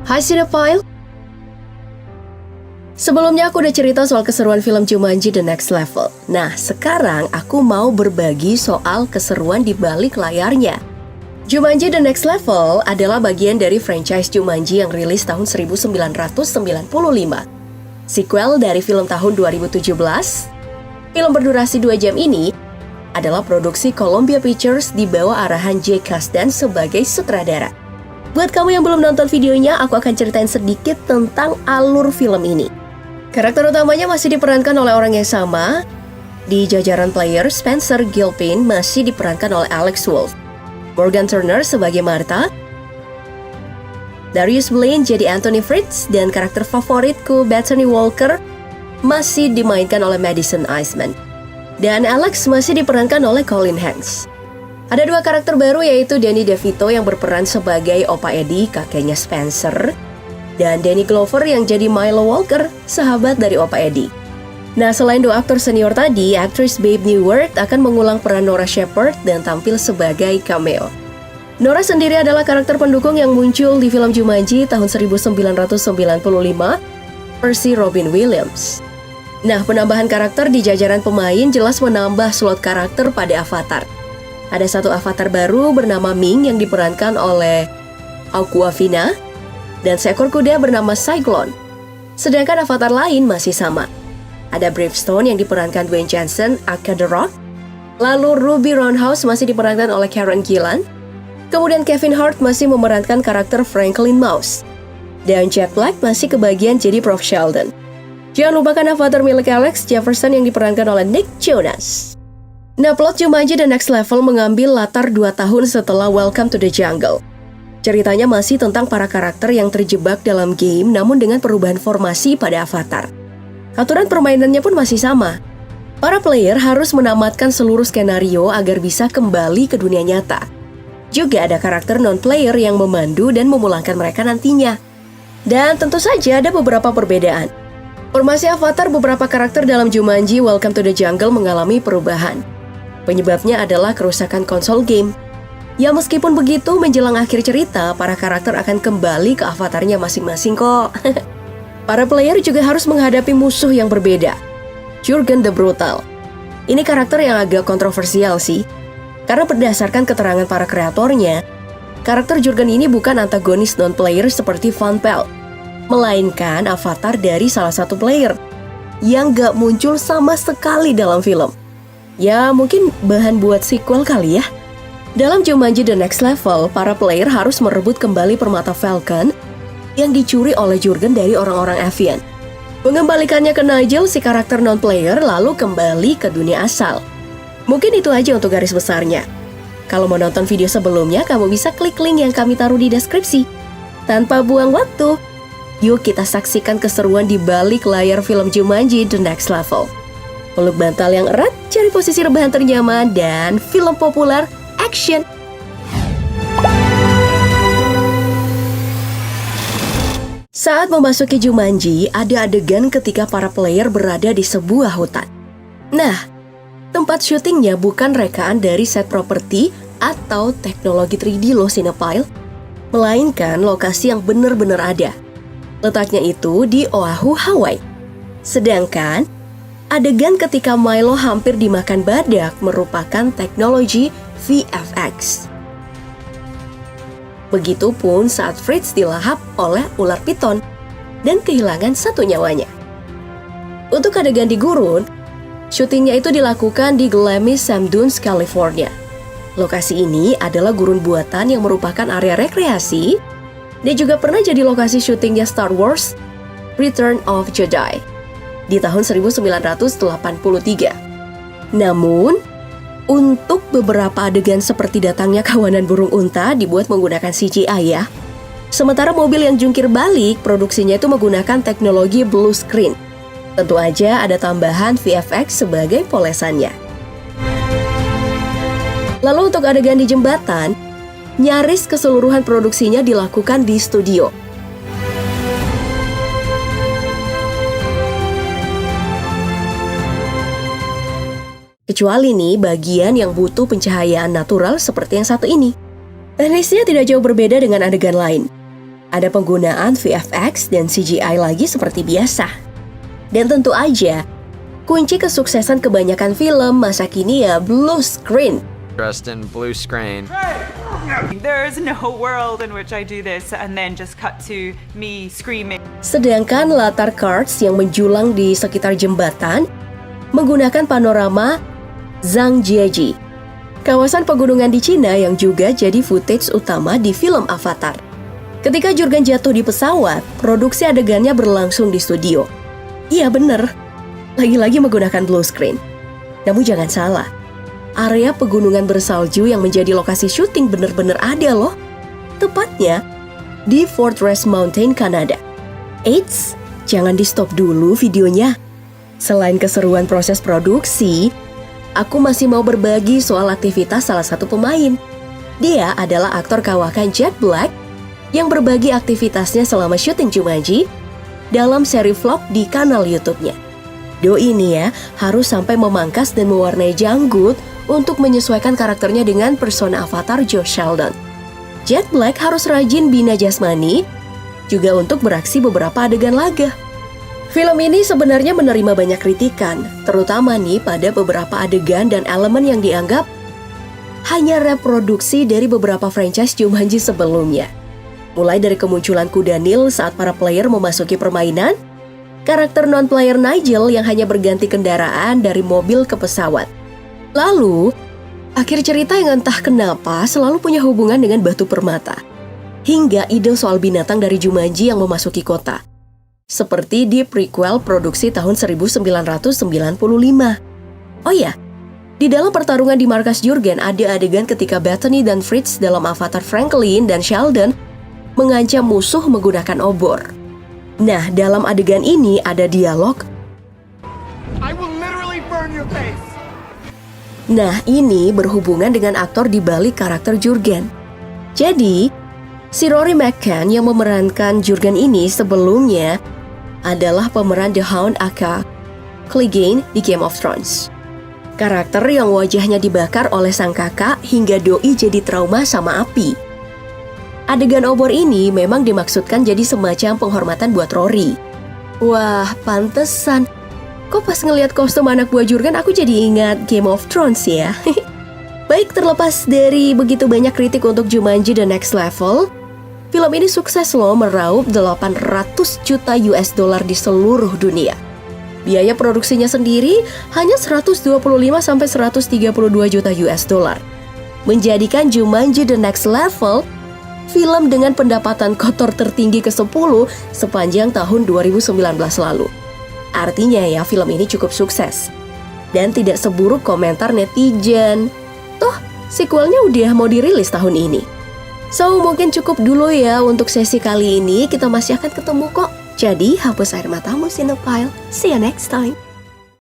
Hai Cinephile. Sebelumnya aku udah cerita soal keseruan film Jumanji The Next Level. Nah, sekarang aku mau berbagi soal keseruan di balik layarnya. Jumanji The Next Level adalah bagian dari franchise Jumanji yang rilis tahun 1995. Sequel dari film tahun 2017. Film berdurasi 2 jam ini adalah produksi Columbia Pictures di bawah arahan Jay Kasdan sebagai sutradara. Buat kamu yang belum nonton videonya, aku akan ceritain sedikit tentang alur film ini. Karakter utamanya masih diperankan oleh orang yang sama. Di jajaran player, Spencer Gilpin masih diperankan oleh Alex Wolff. Morgan Turner sebagai Martha. Darius Blaine jadi Anthony Fritz, dan karakter favoritku Bethany Walker masih dimainkan oleh Madison Iseman. Dan Alex masih diperankan oleh Colin Hanks. Ada 2 karakter baru, yaitu Danny DeVito yang berperan sebagai Opa Eddie, kakeknya Spencer, dan Danny Glover yang jadi Milo Walker, sahabat dari Opa Eddie. Nah, selain 2 aktor senior tadi, aktris Babe Newirth akan mengulang peran Nora Shepherd dan tampil sebagai cameo. Nora sendiri adalah karakter pendukung yang muncul di film Jumanji tahun 1995, versi Robin Williams. Nah, penambahan karakter di jajaran pemain jelas menambah slot karakter pada avatar. Ada 1 avatar baru bernama Ming yang diperankan oleh Awkwafina, dan seekor kuda bernama Cyclone. Sedangkan avatar lain masih sama. Ada Bravestone yang diperankan Dwayne Johnson, aka The Rock. Lalu Ruby Roundhouse masih diperankan oleh Karen Gillan. Kemudian Kevin Hart masih memerankan karakter Franklin Mouse. Dan Jack Black masih kebagian jadi Prof. Sheldon. Jangan lupakan avatar milik Alex Jefferson yang diperankan oleh Nick Jonas. Nah, plot Jumanji The Next Level mengambil latar 2 tahun setelah Welcome to the Jungle. Ceritanya masih tentang para karakter yang terjebak dalam game namun dengan perubahan formasi pada avatar. Aturan permainannya pun masih sama. Para player harus menamatkan seluruh skenario agar bisa kembali ke dunia nyata. Juga ada karakter non-player yang memandu dan memulangkan mereka nantinya. Dan tentu saja ada beberapa perbedaan. Formasi avatar beberapa karakter dalam Jumanji Welcome to the Jungle mengalami perubahan. Penyebabnya adalah kerusakan konsol game. Ya, meskipun begitu, menjelang akhir cerita, para karakter akan kembali ke avatarnya masing-masing kok. Para player juga harus menghadapi musuh yang berbeda. Jurgen the Brutal. Ini karakter yang agak kontroversial sih. Karena berdasarkan keterangan para kreatornya, karakter Jurgen ini bukan antagonis non-player seperti Van Pelt, melainkan avatar dari salah satu player yang gak muncul sama sekali dalam film. Ya, mungkin bahan buat sequel kali ya. Dalam Jumanji The Next Level, para player harus merebut kembali permata Falcon yang dicuri oleh Jurgen dari orang-orang Avian. Mengembalikannya ke Nigel, si karakter non-player, lalu kembali ke dunia asal. Mungkin itu aja untuk garis besarnya. Kalau mau nonton video sebelumnya, kamu bisa klik link yang kami taruh di deskripsi. Tanpa buang waktu, yuk kita saksikan keseruan di balik layar film Jumanji The Next Level. Peluk bantal yang erat, cari posisi rebahan ternyaman, dan film populer action. Saat memasuki Jumanji, ada adegan ketika para player berada di sebuah hutan. Nah, tempat syutingnya bukan rekaan dari set properti atau teknologi 3D loh Cinephile, melainkan lokasi yang benar-benar ada. Letaknya itu di Oahu, Hawaii. Sedangkan adegan ketika Milo hampir dimakan badak merupakan teknologi VFX. Begitupun saat Fritz dilahap oleh ular piton dan kehilangan 1 nyawanya. Untuk adegan di gurun, syutingnya itu dilakukan di Glamis Sand Dunes, California. Lokasi ini adalah gurun buatan yang merupakan area rekreasi dan juga pernah jadi lokasi syutingnya Star Wars Return of Jedi di tahun 1983. Namun, untuk beberapa adegan seperti datangnya kawanan burung unta dibuat menggunakan CGI ya. Sementara mobil yang jungkir balik, produksinya itu menggunakan teknologi blue screen. Tentu aja ada tambahan VFX sebagai polesannya. Lalu untuk adegan di jembatan, nyaris keseluruhan produksinya dilakukan di studio. Kecuali nih bagian yang butuh pencahayaan natural seperti yang satu ini. Teknisnya tidak jauh berbeda dengan adegan lain. Ada penggunaan VFX dan CGI lagi seperti biasa. Dan tentu aja, kunci kesuksesan kebanyakan film masa kini ya blue screen. Dressed in blue screen. There's no world in which I do this and then just cut to me screaming. Sedangkan latar karts yang menjulang di sekitar jembatan menggunakan panorama Zhangjiajie, kawasan pegunungan di Cina yang juga jadi footage utama di film Avatar. Ketika Jurgen jatuh di pesawat, produksi adegannya berlangsung di studio. Iya bener, lagi-lagi menggunakan blue screen. Namun jangan salah, area pegunungan bersalju yang menjadi lokasi syuting bener-bener ada loh. Tepatnya di Fort Rest Mountain, Kanada. Eits, jangan di stop dulu videonya. Selain keseruan proses produksi, aku masih mau berbagi soal aktivitas salah satu pemain. Dia adalah aktor kawakan Jack Black yang berbagi aktivitasnya selama syuting Jumanji dalam seri vlog di kanal YouTube-nya. Doi ini ya harus sampai memangkas dan mewarnai janggut untuk menyesuaikan karakternya dengan persona Avatar Josh Sheldon. Jack Black harus rajin bina jasmani juga untuk beraksi beberapa adegan laga. Film ini sebenarnya menerima banyak kritikan, terutama nih pada beberapa adegan dan elemen yang dianggap hanya reproduksi dari beberapa franchise Jumanji sebelumnya. Mulai dari kemunculan kuda Nil saat para player memasuki permainan, karakter non-player Nigel yang hanya berganti kendaraan dari mobil ke pesawat. Lalu, akhir cerita yang entah kenapa selalu punya hubungan dengan batu permata. Hingga ide soal binatang dari Jumanji yang memasuki kota. Seperti di prequel produksi tahun 1995. Oh ya, di dalam pertarungan di markas Jurgen ada adegan ketika Bethany dan Fritz dalam Avatar Franklin dan Sheldon mengancam musuh menggunakan obor. Nah, dalam adegan ini ada dialog. I will literally burn your face. Nah, ini berhubungan dengan aktor di balik karakter Jurgen. Jadi, si Rory McCann yang memerankan Jurgen ini sebelumnya adalah pemeran The Hound aka Clegane di Game of Thrones. Karakter yang wajahnya dibakar oleh sang kakak hingga doi jadi trauma sama api. Adegan obor ini memang dimaksudkan jadi semacam penghormatan buat Rory. Wah, pantesan. Kok pas ngelihat kostum anak buah Jurgen aku jadi ingat Game of Thrones ya. Baik, terlepas dari begitu banyak kritik untuk Jumanji The Next Level, film ini sukses loh meraup 800 juta US dollar di seluruh dunia. Biaya produksinya sendiri hanya 125 sampai 132 juta US dollar. Menjadikan Jumanji The Next Level film dengan pendapatan kotor tertinggi ke-10 sepanjang tahun 2019 lalu. Artinya ya, film ini cukup sukses. Dan tidak seburuk komentar netizen. Toh, sequelnya udah mau dirilis tahun ini. So, mungkin cukup dulu ya untuk sesi kali ini. Kita masih akan ketemu kok. Jadi, hapus air matamu, Cinephile. See you next time.